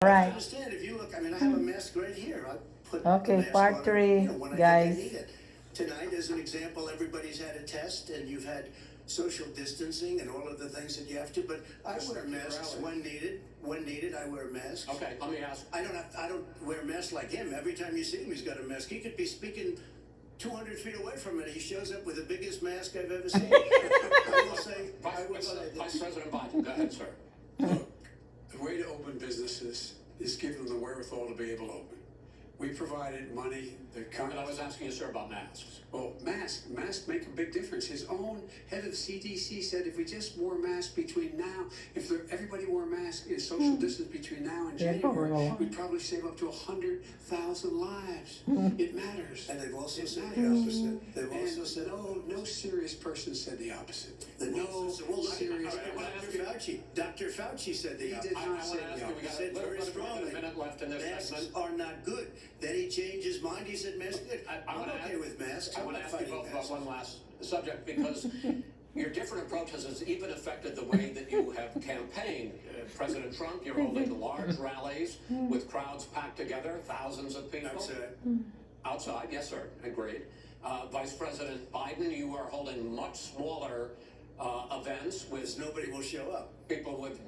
right. Understand, if you look, I mean, I have a mask right here. I put Okay, the mask part on, three, when I guys. think I need it. Tonight, as an example, everybody's had a test and you've had social distancing and all of the things that you have to, but I wear masks when needed. When needed, I wear masks. Okay, let me ask. I don't wear a mask like him. Every time you see him, he's got a mask. He could be speaking 200 feet away from it. He shows up with the biggest mask I've ever seen. I will say Vice President Biden, go ahead, sir. Look, the way to open businesses is give them the wherewithal to be able to open. We provided money. And I was asking you, sir, about masks. Well, masks make a big difference. His own head of CDC said if we just wore masks between now, if everybody wore masks in social distance between now and January, we'd probably save up to 100,000 lives. It matters. And they've also It said the matters. opposite. They've also said, no serious person said the opposite. no serious Fauci. Dr. Fauci said the He opposite. did I not want say to ask the you, we got Said very strongly. a minute left in this Masks segment. are not good. Then he changed his mind. He said masks are good. I I'm wanna okay ask- with masks. I I'm want to not ask you fighting both about masks. one last subject because your different approaches has even affected the way that you have campaigned. President Trump, you're holding large rallies with crowds packed together, thousands of people. Outside. Outside, yes, sir, agreed. Vice President Biden, you are holding much smaller events with Nobody will show up. people with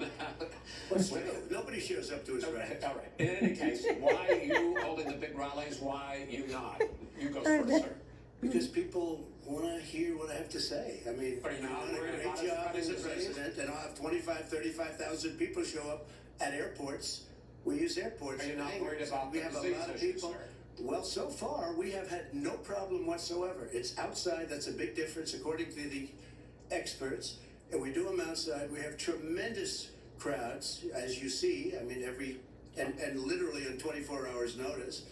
What's true? Nobody shows up to his rallies. All right. In any case, why you holding the big rallies? Why you not? You go first, sir. Because people want to hear what I have to say. I mean, Are you not done a worried great about job as a spreading disease? president, and I'll have 35,000 people show up at airports. We use airports. Are you not Hangars. worried about We the have a disease lot of issue, people. sir? Well, so far we have had no problem whatsoever. It's outside. That's a big difference, according to the experts. And we do them outside. We have tremendous crowds, as you see. I mean, and literally on 24 hours notice.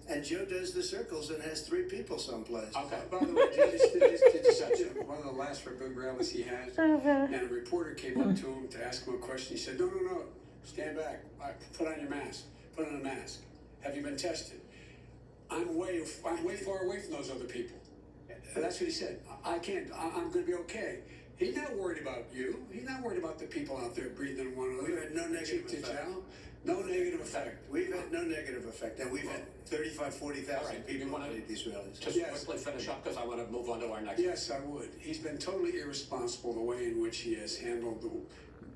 And Joe does the circles and has 3 people someplace. Okay. By the way, did you see one of the last big rallies he had? And a reporter came up to him to ask him a question. He said, no, stand back. Put on your mask. Put on a mask. Have you been tested? I'm way far away from those other people. And that's what he said. I'm going to be okay. He's not worried about you. He's not worried about the people out there breathing one another. We've had no negative effect. No negative effect. We've had no negative effect, and we've had 35,000, 40,000 All right, people you wanna- at these rallies. Just Yes. quickly finish up because I want to move on to our next. Yes, I would. He's been totally irresponsible the way in which he has handled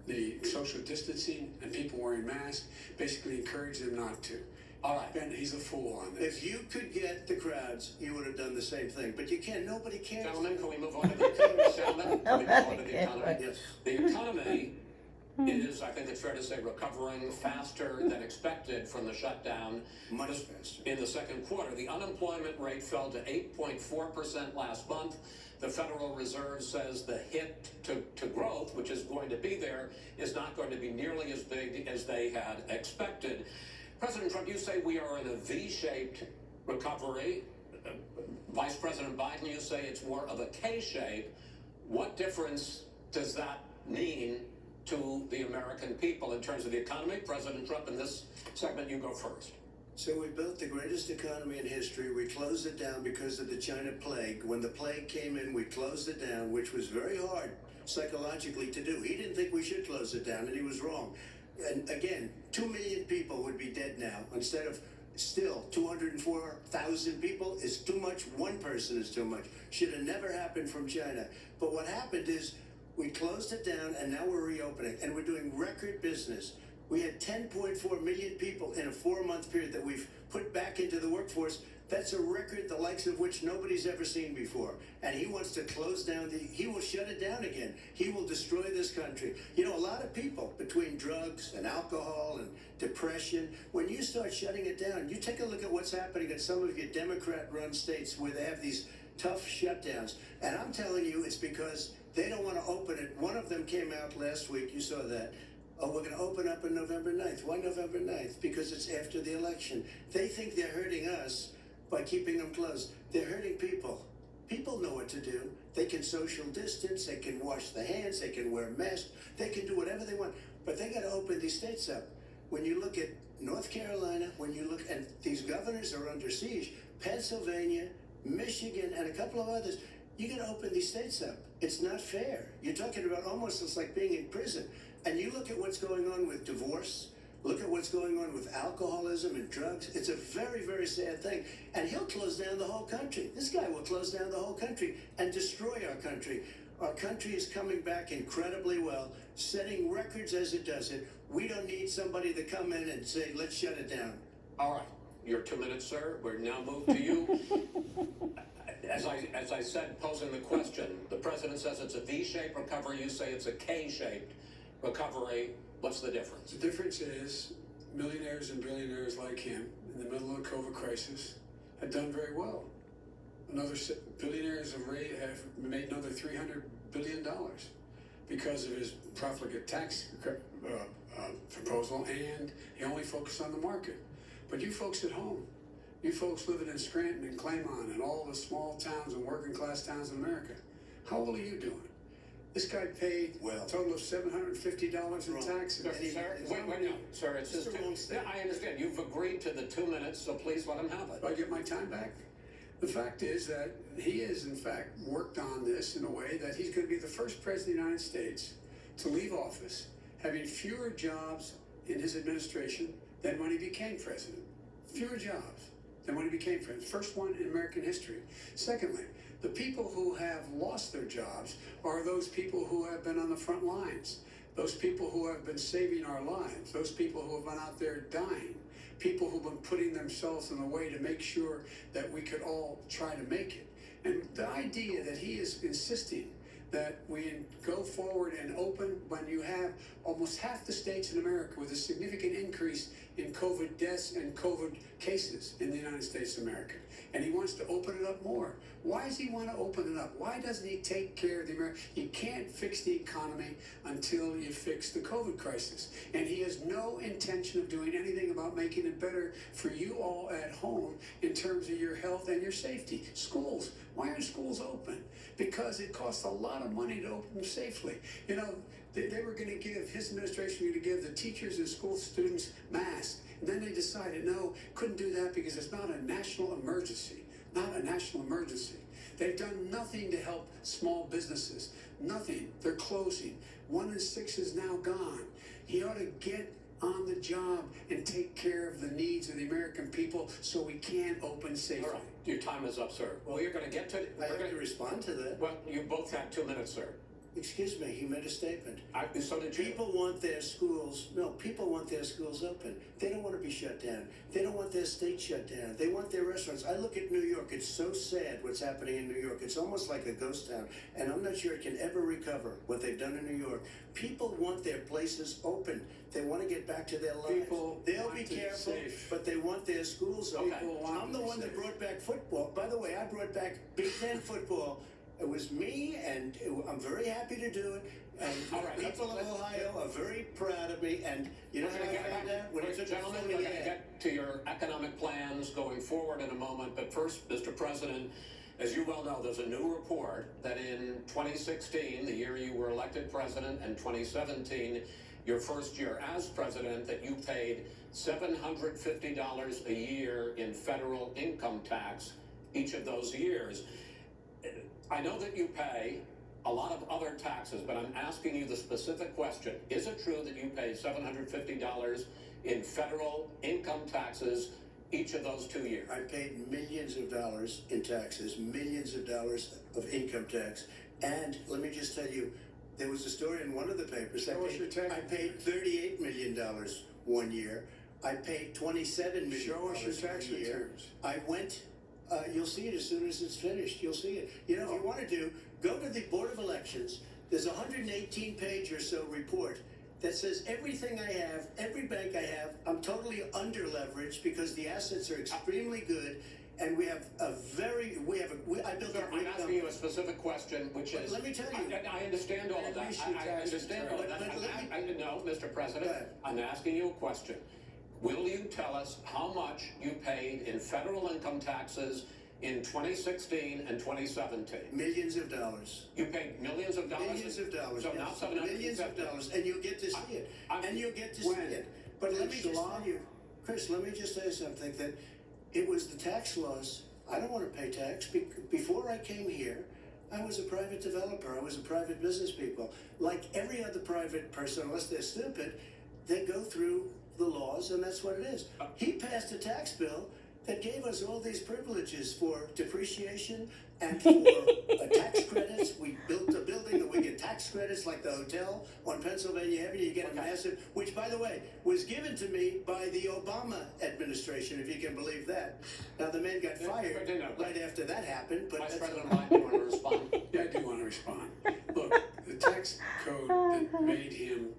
the social distancing and people wearing masks, basically encouraged them not to. All right. Ben, he's a fool on this. If you could get the crowds, you would have done the same thing, but you can't. Nobody cares. Gentlemen, can we move on to the economy? Gentlemen, can we move on to the economy? Yes. The economy is, I think it's fair to say, recovering faster than expected from the shutdown. Much faster. In the second quarter, the unemployment rate fell to 8.4% last month. The Federal Reserve says the hit to growth, which is going to be there, is not going to be nearly as big as they had expected. President Trump, you say we are in a V-shaped recovery. Vice President Biden, you say it's more of a K-shape. What difference does that mean to the American people in terms of the economy? President Trump, in this segment, you go first. So we built the greatest economy in history. We closed it down because of the China plague. When the plague came in, we closed it down, which was very hard psychologically to do. He didn't think we should close it down, and he was wrong. And again, 2 million people would be dead now instead of still 204,000 people is too much. One person is too much. Should have never happened from China. But what happened is we closed it down, and now we're reopening, and we're doing record business. We had 10.4 million people in a 4-month period that we've put back into the workforce. That's a record the likes of which nobody's ever seen before. And he wants to close down he will shut it down again. He will destroy this country. You know, a lot of people, between drugs and alcohol and depression, when you start shutting it down, you take a look at what's happening in some of your Democrat-run states where they have these tough shutdowns. And I'm telling you, it's because they don't want to open it. One of them came out last week, you saw that. Oh, we're going to open up on November 9th. Why November 9th? Because it's after the election. They think they're hurting us by keeping them closed. They're hurting people. People know what to do. They can social distance, they can wash their hands, they can wear masks, they can do whatever they want. But they got to open these states up. When you look at North Carolina, when you look, and these governors are under siege, Pennsylvania, Michigan, and a couple of others, you got to open these states up. It's not fair. You're talking about almost it's like being in prison. And you look at what's going on with divorce, Look at what's going on with alcoholism and drugs. It's a very, very sad thing. And he'll close down the whole country. This guy will close down the whole country and destroy our country. Our country is coming back incredibly well, setting records as it does it. We don't need somebody to come in and say, let's shut it down. All right, your 2 minutes, sir. We're now moved to you. As I said, posing the question, the president says it's a V-shaped recovery. You say it's a K-shaped recovery. What's the difference? The difference is millionaires and billionaires like him in the middle of the COVID crisis have done very well. Billionaires have made another $300 billion because of his profligate tax proposal, and he only focused on the market. But you folks at home, you folks living in Scranton and Claymont and all the small towns and working class towns in America, how well are you doing? This guy paid a total of $750 in taxes. Sir, wait, no, sir, it's just I understand. You've agreed to the 2 minutes, so please let him have it. Do I get my time back? The fact is that he has, in fact, worked on this in a way that he's going to be the first president of the United States to leave office having fewer jobs in his administration than when he became president. Fewer jobs than when he became president. First one in American history. Secondly, the people who have lost their jobs are those people who have been on the front lines, those people who have been saving our lives, those people who have been out there dying, people who've been putting themselves in a way to make sure that we could all try to make it. And the idea that he is insisting that we go forward and open when you have almost half the states in America with a significant increase in COVID deaths and COVID cases in the United States of America. And he wants to open it up more. Why does he want to open it up? Why doesn't he take care of the American? You can't fix the economy until you fix the COVID crisis. And he has no intention of doing anything about making it better for you all at home in terms of your health and your safety. Schools. Why aren't schools open? Because it costs a lot of money to open them safely. You know, they were going to give, his administration was going to give the teachers and school students masks. And then they decided, no, couldn't do that because it's not a national emergency. Not a national emergency. They've done nothing to help small businesses. Nothing. They're closing. 1 in 6 is now gone. He ought to get on the job and take care of the needs of the American people so we can open safely. All right, your time is up, sir. Well, you're going to get to... I have to respond to that. Well, you both have 2 minutes, sir. Excuse me, he made a statement. So did you. People want their schools open. They don't want to be shut down. They don't want their state shut down. They want their restaurants. I look at New York. It's so sad what's happening in New York. It's almost like a ghost town. And I'm not sure it can ever recover what they've done in New York. People want their places open. They want to get back to their lives. They'll be careful, but they want their schools open. I'm the one that brought back football. By the way, I brought back Big Ten football. It was me, and I'm very happy to do it. And people of Ohio are very proud of me. And you know how I found out? When I took Gentlemen, we're going to get to your economic plans going forward in a moment. But first, Mr. President, as you well know, there's a new report that in 2016, the year you were elected president, and 2017, your first year as president, that you paid $750 a year in federal income tax each of those years. I know that you pay a lot of other taxes, but I'm asking you the specific question. Is it true that you pay $750 in federal income taxes each of those 2 years? I paid millions of dollars in taxes, millions of dollars of income tax. And let me just tell you, there was a story in one of the papers. I paid $38 million 1 year. I paid $27 million. Show us your tax returns. I went... you'll see it as soon as it's finished. You'll see it. You know, if you want to go to the Board of Elections. There's a 118-page or so report that says everything I have, every bank I have, I'm totally under-leveraged because the assets are extremely good, and we have a very, I built a great I'm asking you a specific question, which is... Let me tell you. I understand all of that. I understand all of that. No, Mr. President, I'm asking you a question. Will you tell us how much you paid in federal income taxes in 2016 and 2017? Millions of dollars. You paid millions of dollars? Millions of dollars. So now millions of dollars, and you'll get to see it. And you'll get to see it. But let me just tell you, Chris, let me just say something, that it was the tax laws. I don't want to pay tax. Before I came here, I was a private developer. I was a private business people. Like every other private person, unless they're stupid, they go through the laws, and that's what it is. He passed a tax bill that gave us all these privileges for depreciation and for tax credits. We built a building that we get tax credits, like the hotel on Pennsylvania Avenue. You get a massive, which, by the way, was given to me by the Obama administration, if you can believe that. Now, the man got fired right after that happened. But Vice President Biden, you want to respond? Yeah, I do want to respond. Look, the tax code that made him,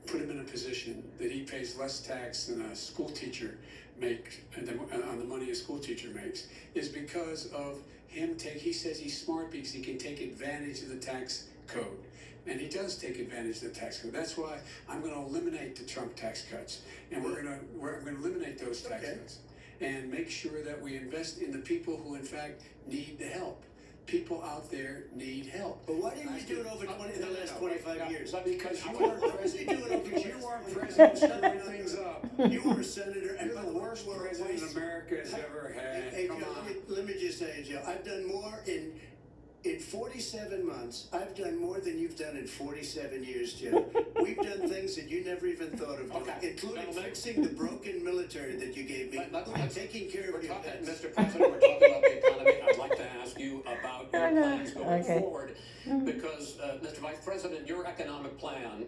put him in a position that he pays less tax than a school teacher makes, on the money a school teacher makes, is because of him he says he's smart because he can take advantage of the tax code. And he does take advantage of the tax code. That's why I'm going to eliminate the Trump tax cuts. And I'm going to eliminate those tax cuts and make sure that we invest in the people who, in fact, need the help. People out there need help. But why didn't you do it over the last 25 years? Because you Why weren't didn't you do it because over you weren't president screwing things up. You were a senator, and You're by the the way, worst you were a president waste. America has ever had. Hey, Come Joe, on. let me just say, Joe, I've done more in 47 months. I've done more than you've done in 47 years, Joe. We've done things that you never even thought of doing, including fixing the broken military that you gave me, taking care of your vets. Mr. President, we're talking about the economy. I'd like to ask you about your plans going forward, because, Mr. Vice President, your economic plan